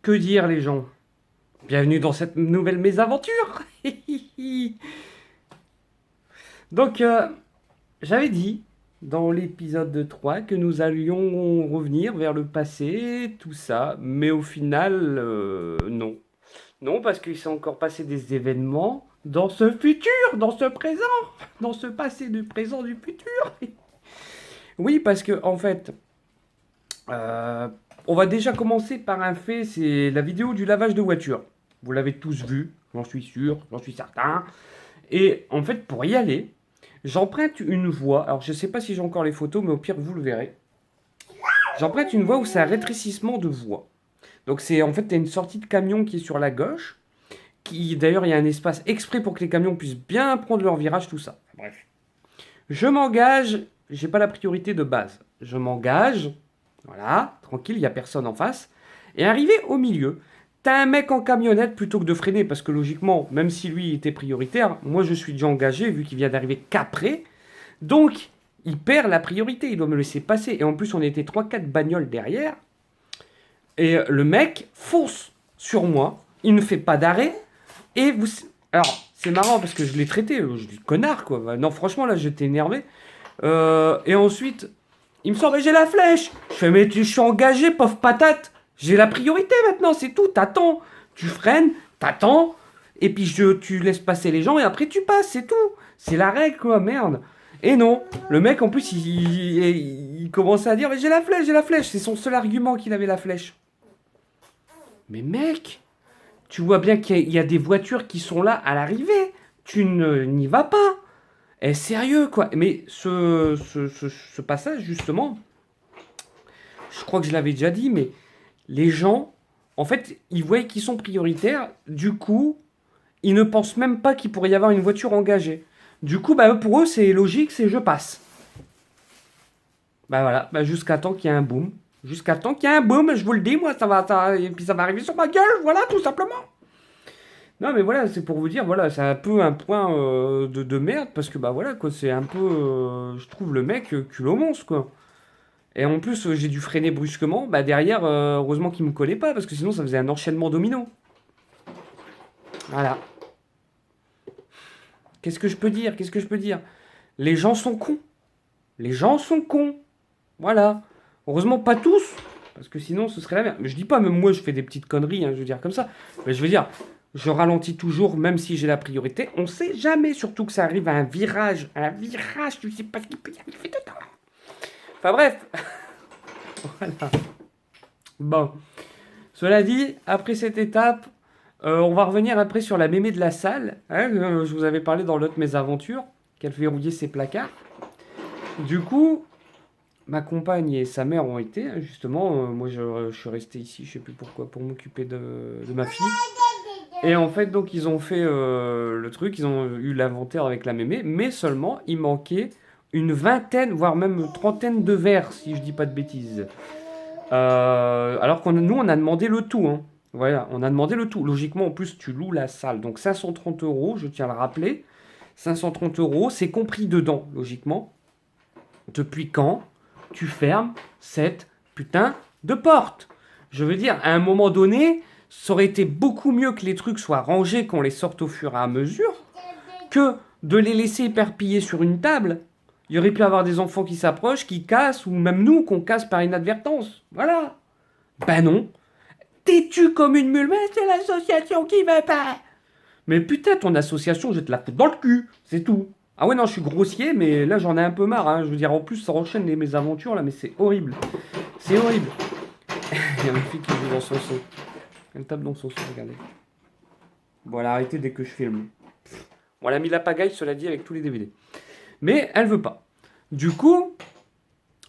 Que dire les gens? Bienvenue dans cette nouvelle mésaventure. Donc, j'avais dit dans l'épisode 3 que nous allions revenir vers le passé, tout ça, mais au final, non. Non, parce qu'il s'est encore passé des événements dans ce futur, dans ce présent, dans ce passé, du présent, du futur. Oui, parce que en fait, euh, on va déjà commencer par un fait, c'est la vidéo du lavage de voiture. Vous l'avez tous vu, j'en suis sûr, j'en suis certain. Et en fait, pour y aller, j'emprunte une voie. Alors, je ne sais pas si j'ai encore les photos, mais au pire, vous le verrez. J'emprunte une voie où c'est un rétrécissement de voie. Donc, c'est en fait, tu as une sortie de camion qui est sur la gauche. D'ailleurs, il y a un espace exprès pour que les camions puissent bien prendre leur virage, tout ça. Bref. Je m'engage, j'ai pas la priorité de base. Je m'engage, voilà, tranquille, il n'y a personne en face. Et arrivé au milieu, t'as un mec en camionnette plutôt que de freiner, parce que logiquement, même si lui était prioritaire, moi je suis déjà engagé vu qu'il vient d'arriver qu'après. Donc, il perd la priorité, il doit me laisser passer. Et en plus, on était trois quatre bagnoles derrière. Et le mec fonce sur moi, il ne fait pas d'arrêt. Et vous. Alors, c'est marrant parce que je l'ai traité, je dis connard quoi. Bah, non, franchement, là j'étais énervé. Et ensuite, il me sort, mais j'ai la flèche. Je fais, mais je suis engagé, pauvre patate. J'ai la priorité maintenant, c'est tout. T'attends. Tu freines, t'attends. Et puis tu laisses passer les gens et après tu passes, c'est tout. C'est la règle, quoi, merde. Et non, le mec en plus il commençait à dire, mais j'ai la flèche, j'ai la flèche. C'est son seul argument qu'il avait la flèche. Mais mec, tu vois bien qu'il y a des voitures qui sont là à l'arrivée. Tu n'y vas pas. Eh, sérieux, quoi. Mais ce passage, justement, je crois que je l'avais déjà dit, mais les gens, en fait, ils voient qu'ils sont prioritaires. Du coup, ils ne pensent même pas qu'il pourrait y avoir une voiture engagée. Du coup, bah, pour eux, c'est logique, c'est je passe. Bah voilà, bah, jusqu'à temps qu'il y ait un boom. Jusqu'à temps qu'il y ait un boom, je vous le dis, moi, et puis ça va arriver sur ma gueule, voilà, tout simplement. Non, mais voilà, c'est pour vous dire, voilà, c'est un peu un point de merde, parce que, bah voilà, quoi, c'est un peu, je trouve le mec culot monstre, quoi. Et en plus, j'ai dû freiner brusquement, bah derrière, heureusement qu'il me collait pas, parce que sinon ça faisait un enchaînement domino. Voilà. Qu'est-ce que je peux dire? Qu'est-ce que je peux dire? Les gens sont cons. Les gens sont cons. Voilà. Heureusement, pas tous, parce que sinon ce serait la merde. Mais je dis pas, même moi je fais des petites conneries, hein, je veux dire comme ça. Mais je veux dire, je ralentis toujours, même si j'ai la priorité. On sait jamais, surtout que ça arrive à un virage. Un virage, tu sais pas ce qu'il peut y arriver dedans. Enfin bref. Voilà. Bon. Cela dit, après cette étape, on va revenir après sur la mémé de la salle. Hein, je vous avais parlé dans l'autre mésaventures, qu'elle verrouillait ses placards. Du coup, ma compagne et sa mère ont été, hein, justement. Moi, je suis resté ici, je sais plus pourquoi, pour m'occuper de ma fille. Et en fait, donc, ils ont fait le truc, ils ont eu l'inventaire avec la mémé, mais seulement, il manquait une vingtaine, voire même une trentaine de verres, si je dis pas de bêtises. Alors qu'on nous, on a demandé le tout. Hein. Voilà, on a demandé le tout. Logiquement, en plus, tu loues la salle. Donc 530 euros, je tiens à le rappeler. 530 euros, c'est compris dedans, logiquement. Depuis quand tu fermes cette putain de porte? Je veux dire, à un moment donné, ça aurait été beaucoup mieux que les trucs soient rangés, qu'on les sorte au fur et à mesure, que de les laisser éparpillés sur une table. Il y aurait pu avoir des enfants qui s'approchent, qui cassent, ou même nous qu'on casse par inadvertance. Voilà. Ben non. Têtu comme une mule, mais c'est l'association qui veut pas. Mais putain, ton association, je vais te la foutre dans le cul. C'est tout. Ah ouais, non, je suis grossier, mais là, j'en ai un peu marre. Hein. Je veux dire, en plus, ça enchaîne mes aventures, là, mais c'est horrible. C'est horrible. Il y a une fille qui joue dans son seau. Elle tape dans son seau, regardez. Bon, elle a arrêté dès que je filme. Bon, elle a mis la pagaille, cela dit, avec tous les DVD. Mais elle veut pas. Du coup,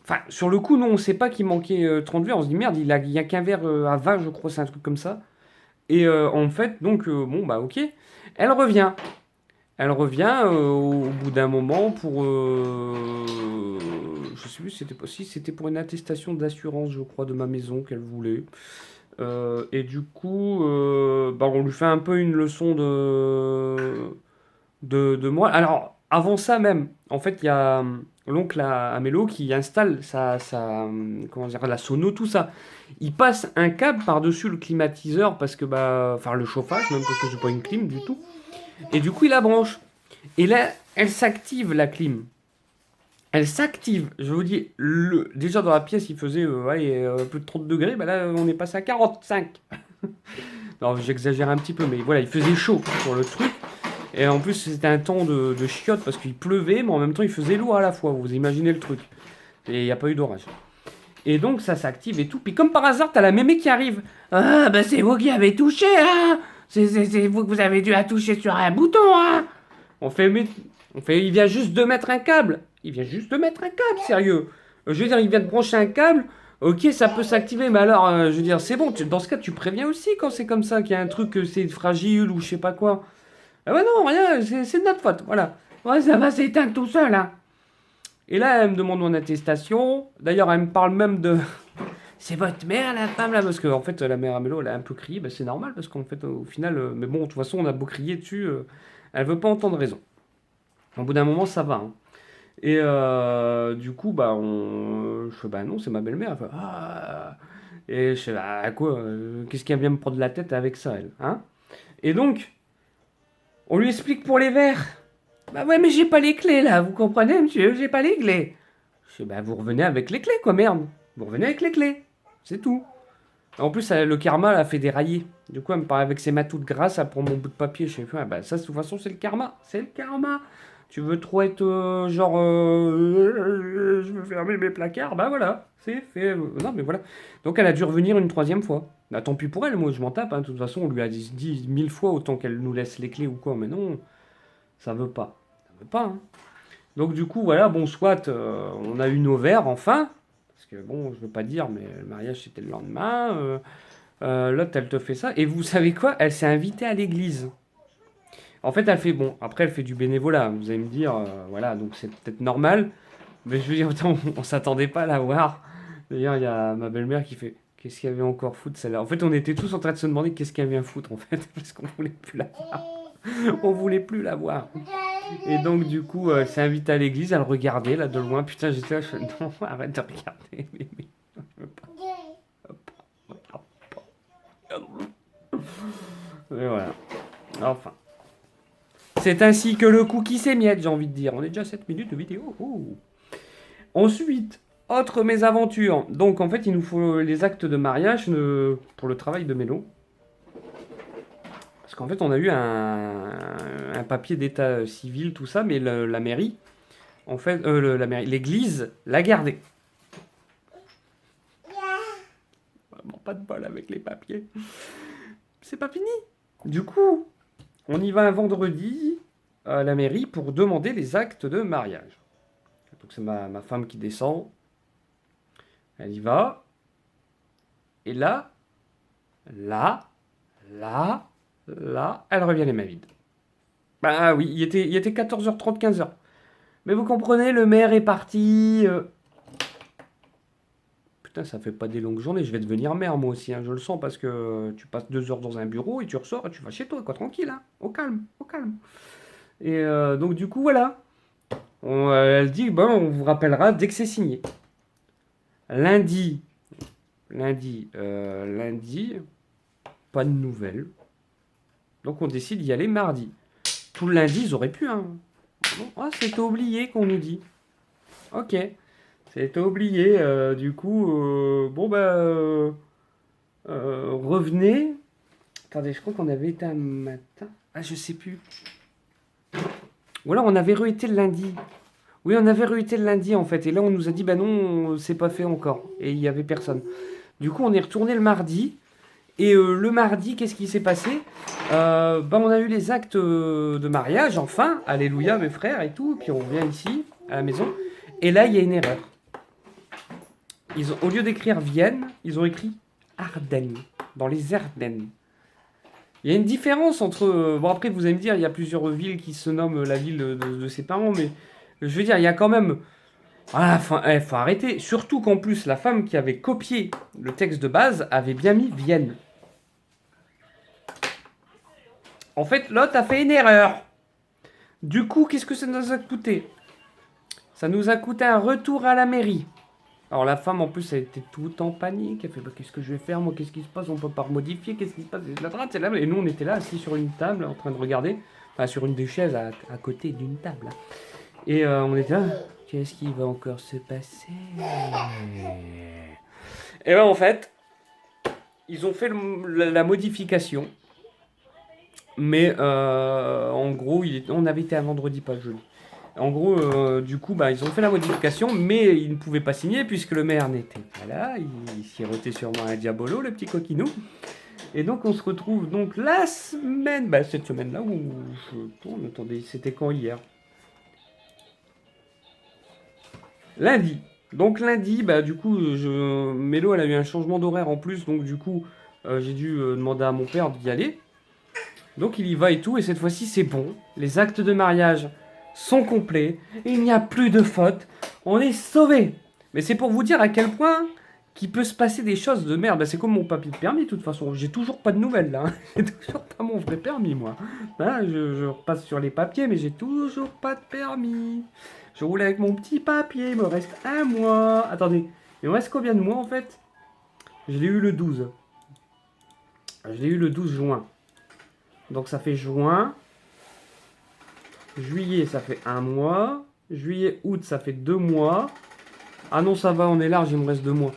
enfin, sur le coup, nous, on sait pas qu'il manquait 30 verres. On se dit, merde, il y a qu'un verre à 20, je crois, c'est un truc comme ça. Et en fait, donc, bon, bah, ok. Elle revient. Elle revient au bout d'un moment pour. Je sais plus si c'était pas si c'était pour une attestation d'assurance, je crois, de ma maison qu'elle voulait. Et du coup, bah, on lui fait un peu une leçon de moi. Alors, avant ça même, en fait, il y a l'oncle à Mélo, qui installe comment dire, la sono, tout ça. Il passe un câble par-dessus le climatiseur, parce que, enfin, le chauffage, même parce que c'est pas une clim du tout. Et du coup, il la branche. Et là, elle s'active, la clim. Elle s'active. Je vous dis, déjà dans la pièce, il faisait plus de 30 degrés. Bah là, on est passé à 45. Non, j'exagère un petit peu, mais voilà, il faisait chaud sur le truc. Et en plus, c'était un temps de chiottes parce qu'il pleuvait, mais en même temps, il faisait lourd à la fois. Vous imaginez le truc. Et il n'y a pas eu d'orage. Et donc, ça s'active et tout. Puis, comme par hasard, t'as la mémé qui arrive. Ah, bah, c'est vous qui avez touché, hein. C'est vous que vous avez dû à toucher sur un bouton, hein. On fait, il vient juste de mettre un câble. Il vient juste de mettre un câble, sérieux. Je veux dire, il vient de brancher un câble. Ok, ça peut s'activer, mais alors, je veux dire, c'est bon. Dans ce cas, tu préviens aussi quand c'est comme ça, qu'il y a un truc, que c'est fragile ou je sais pas quoi. Ah bah non, rien, c'est de notre faute, voilà. Ouais, ça va s'éteindre tout seul, hein. Et là, elle me demande mon attestation. D'ailleurs, elle me parle même de... C'est votre mère, la femme, là. Parce qu'en en fait, la mère Amélo, elle a un peu crié. Bah, c'est normal, parce qu'en fait, au final... mais bon, de toute façon, on a beau crier dessus, elle veut pas entendre raison. Au bout d'un moment, ça va, hein. Et du coup, je fais, bah non, c'est ma belle-mère. Elle fait, ah. Et je fais, bah quoi, qu'est-ce qu'elle vient me prendre la tête avec ça, elle, hein? Et donc, on lui explique pour les verres. Bah ouais, mais j'ai pas les clés là, vous comprenez, monsieur, j'ai pas les clés. Je dis, bah vous revenez avec les clés, quoi, merde. Vous revenez avec les clés, c'est tout. En plus, le karma l'a fait dérailler. Du coup, elle me parle avec ses matous de grâce, elle prend mon bout de papier. Je sais pas, bah ça, de toute façon, c'est le karma. C'est le karma. Tu veux trop être je veux fermer mes placards, bah voilà, c'est fait. Non, mais voilà. Donc, elle a dû revenir une troisième fois. Bah tant pis pour elle, moi je m'en tape, hein. De toute façon, on lui a dit 1000 fois autant qu'elle nous laisse les clés ou quoi, mais non, ça veut pas. Ça veut pas, hein. Donc du coup, voilà, bon, soit on a eu nos verres, enfin, parce que bon, je veux pas dire, mais le mariage c'était le lendemain, l'autre elle te fait ça, et vous savez quoi? Elle s'est invitée à l'église. En fait, elle fait, bon, après elle fait du bénévolat, vous allez me dire, voilà, donc c'est peut-être normal, mais je veux dire, autant, on s'attendait pas à la voir. D'ailleurs, il y a ma belle-mère qui fait, qu'est-ce qu'elle vient encore foutre celle-là? En fait, on était tous en train de se demander qu'est-ce qu'elle vient foutre, en fait, parce qu'on voulait plus la voir. On voulait plus la voir. Et donc, du coup, elle s'est invitée à l'église, elle regardait là de loin. Putain, j'étais là, je fais, non, arrête de regarder. Je veux pas. Regarde pas. Et voilà. Enfin. C'est ainsi que le cookie s'émiette, j'ai envie de dire. On est déjà à 7 minutes de vidéo. Oh. Ensuite, autre mésaventure. Donc, en fait, il nous faut les actes de mariage pour le travail de Mélo. Parce qu'en fait, on a eu un papier d'état civil, tout ça, mais la mairie, en fait, l'église l'a gardé. Vraiment pas de bol avec les papiers. C'est pas fini. Du coup, on y va un vendredi à la mairie pour demander les actes de mariage. Donc c'est ma femme qui descend. Elle y va. Et là, elle revient les mains vides. Bah oui, il était 14h30, 15h. Mais vous comprenez, le maire est parti. Putain, ça fait pas des longues journées. Je vais devenir maire, moi aussi, hein, je le sens, parce que tu passes 2 heures dans un bureau et tu ressors et tu vas chez toi, quoi, tranquille, hein, au calme, au calme. Et donc, du coup, voilà. Elle dit, bon, on vous rappellera dès que c'est signé. Lundi, pas de nouvelles. Donc, on décide d'y aller mardi. Tout le lundi, ils auraient pu, hein. Bon, ah, c'était oublié qu'on nous dit. Ok. C'était oublié. Du coup, revenez. Attendez, je crois qu'on avait été un matin. Ah, je sais plus. Ou alors on avait re-été le lundi. Oui, on avait re-été le lundi en fait. Et là, on nous a dit, bah non, c'est pas fait encore. Et il y avait personne. Du coup, on est retourné le mardi. Et le mardi, qu'est-ce qui s'est passé? On a eu les actes de mariage, enfin. Alléluia, mes frères et tout. Puis on revient ici, à la maison. Et là, il y a une erreur. Au lieu d'écrire Vienne, ils ont écrit Ardennes, dans les Ardennes. Il y a une différence entre... bon, après, vous allez me dire, il y a plusieurs villes qui se nomment la ville de ses parents, mais je veux dire, il y a quand même... Ah, faut arrêter. Surtout qu'en plus, la femme qui avait copié le texte de base avait bien mis Vienne. En fait, l'autre a fait une erreur. Du coup, qu'est-ce que ça nous a coûté? Ça nous a coûté un retour à la mairie. Alors la femme en plus elle était toute en panique, elle fait bah, qu'est-ce que je vais faire moi, qu'est-ce qui se passe, on peut pas remodifier, qu'est-ce qui se passe, c'est là. Et nous on était là assis sur une table en train de regarder, enfin sur une des chaises à côté d'une table. Et on était là, qu'est-ce qui va encore se passer? Et ben en fait, ils ont fait la modification, mais en gros on avait été un vendredi pas le jeudi. En gros, du coup, bah, ils ont fait la modification, mais ils ne pouvaient pas signer puisque le maire n'était pas là. Il sirotait sûrement un diabolo, le petit coquinou. Et donc, on se retrouve donc la semaine, bah, cette semaine-là où je tourne. Attendez, c'était quand hier? Lundi. Donc lundi, bah du coup, Mélo, elle a eu un changement d'horaire en plus, donc du coup, j'ai dû demander à mon père d'y aller. Donc il y va et tout, et cette fois-ci c'est bon. Les actes de mariage sont complets, il n'y a plus de faute, on est sauvé. Mais c'est pour vous dire à quel point qu'il peut se passer des choses de merde. Bah, c'est comme mon papier de permis de toute façon, j'ai toujours pas de nouvelles là, hein. J'ai toujours pas mon vrai permis moi. Hein, je repasse sur les papiers, mais j'ai toujours pas de permis. Je roule avec mon petit papier, il me reste un mois. Attendez, il me reste combien de mois en fait? Je l'ai eu le 12. Je l'ai eu le 12 juin. Donc ça fait juin, juillet ça fait un mois, juillet, août ça fait 2 mois. Ah non ça va, on est large, il me reste 2 mois.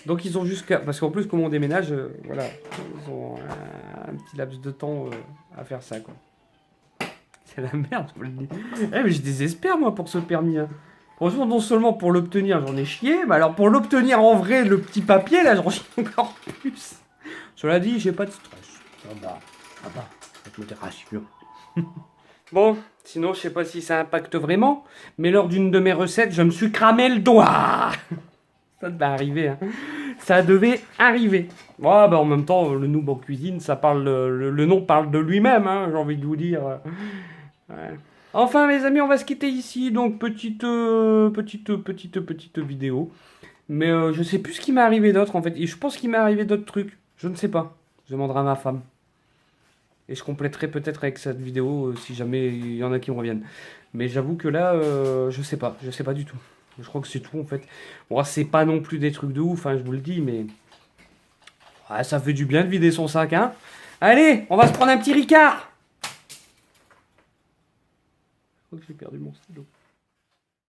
Donc ils ont jusqu'à... Parce qu'en plus comme on déménage, voilà, ils ont un petit laps de temps à faire ça quoi. C'est la merde, je vous le dis. Eh mais je désespère moi pour ce permis. Hein. Franchement, non seulement pour l'obtenir j'en ai chié, mais alors pour l'obtenir en vrai, le petit papier là, j'en chie encore plus. Cela dit, j'ai pas de stress. Ça va, je me rassure. Bon, sinon, je sais pas si ça impacte vraiment, mais lors d'une de mes recettes, je me suis cramé le doigt. Ça devait arriver, hein. Ça devait arriver. Ouais, bah en même temps, le noob en cuisine, ça parle, le nom parle de lui-même, hein, j'ai envie de vous dire. Ouais. Enfin, mes amis, on va se quitter ici. Donc, petite vidéo. Mais je sais plus ce qui m'est arrivé d'autre, en fait. Et je pense qu'il m'est arrivé d'autres trucs. Je ne sais pas. Je demanderai à ma femme. Et je compléterai peut-être avec cette vidéo si jamais il y en a qui me reviennent. Mais j'avoue que là, je sais pas. Je sais pas du tout. Je crois que c'est tout en fait. Bon, c'est pas non plus des trucs de ouf, hein, je vous le dis, mais. Ouais, ça fait du bien de vider son sac, hein. Allez, on va se prendre un petit Ricard. Je crois que j'ai perdu mon stylo.